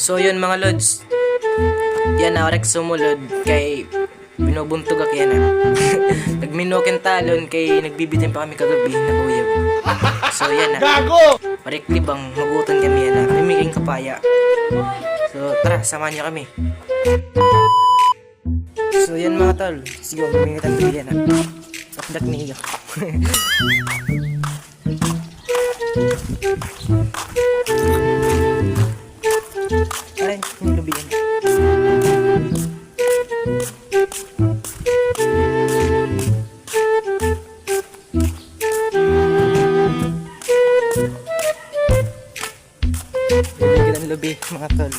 So yun mga lods, yan na orek sumulod kay binubuntog ak yan nagminokin talon kay nagbibitin pa kami kagabi na uyab. So yan na Gago! parikli bang magutan kami yan na mimiging kapaya. So tara, samahan niyo kami. So yan mga tol, sige mimigitan kami yan na pakdak ni iyo. Ay, yung lubi yan. Bibigyan ang lubi, mga tol.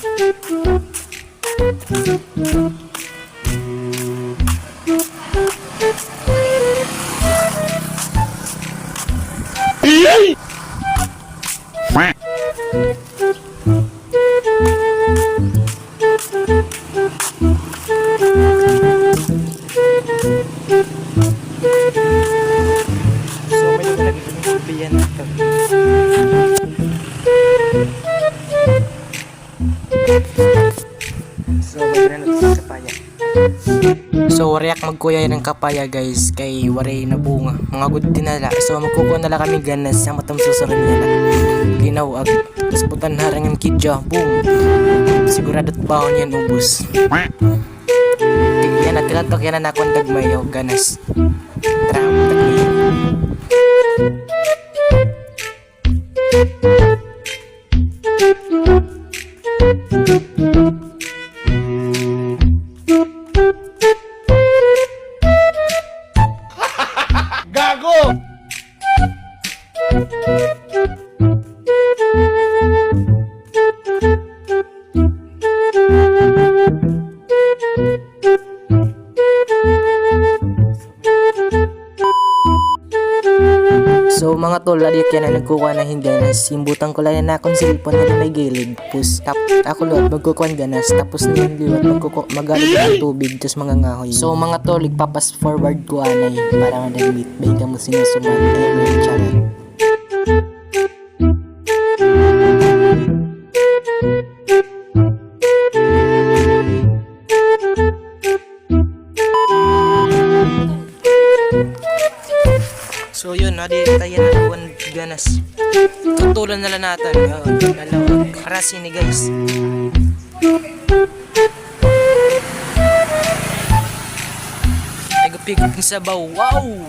So, may lubi yung lubi yan, mga tol. So, magranot sa kapaya. So, react magkuya ng kapaya guys kay waray na bunga. Mga good dinala. So, magkukuha nala kami ganas sa matang susarin niya na. Ginawag. Tapos putan harangan kidya. Boom. Sigurado't baon yan ubus. Yan at tilatok yan na nakong dagmayo ganas. Tara, tagmayo. Gago! So mga tol, adik yan na nagkukuha ng ganas. Simbutan ko lang na akong cellphone na may gilid. Tapos ako luwat magkukuha ng ganas. Tapos niyan liwat magalit ng tubig. Tapos mga ngahoy. So mga tol, ipapas forward ko anay para madaglit. Bay ka mo sinasuman. Ever charot. So yun, adi tayo na kuwan ganas. Tutulan na lang natin. Harasin ni guys. Pigupigop ng sabaw. Wow!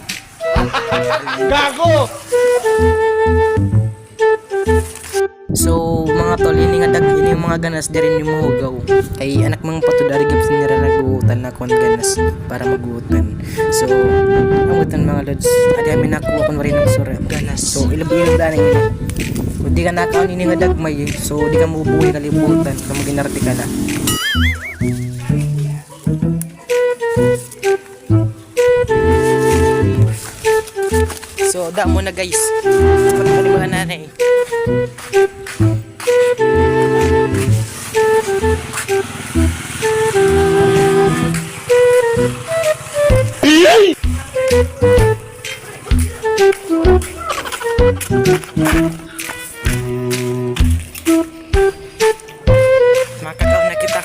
Gago! So mga tol, ini nga dag ini yung mga ganas din yung mahugaw. Ay anak mga patudari gaps nila naguutan na kuwan ganas para maguutan. So maguutan mga lods. Adi amin nakuha kun wari ng sura ganas. So ilab-ilab na yun. Kung di ka nakaon ini nga dagmay, so di ka mabubuhay kalibutan kung maginarte ka na. So da mo na guys. Pagpalibahan na na eh. Makakaw na kita.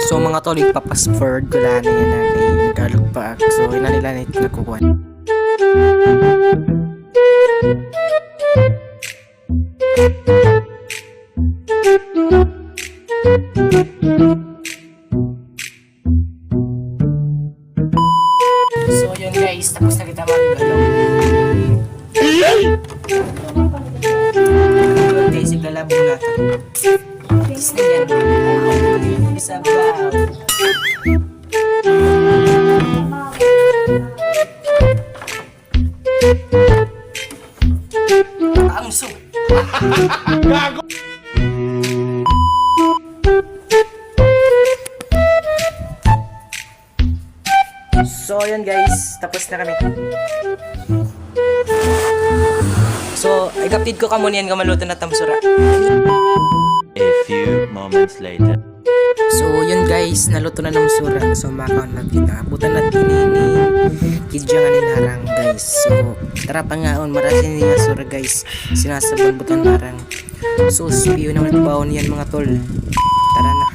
So mga tol, ipapas forward ko lang yan natin nagkalugpaak. So ina nila na nakukuha. So yun guys, tapos na kita mag-galaw. Okay, siglalabong natin. Tapos na yan. Sabaw. Angso. Gago! So yun guys, tapos na kami. So, ikaptid ko ka muna yan kamaluto na tamsura. A few moments later. So yun guys, naluto na ng sura. So makaon natin na abutan natin ini kidya nga ninarang guys. So tara pa ngaon, marasin niya sura guys. Sinasabon butan narang. So spiyo naman baon yan mga tol. Tara na.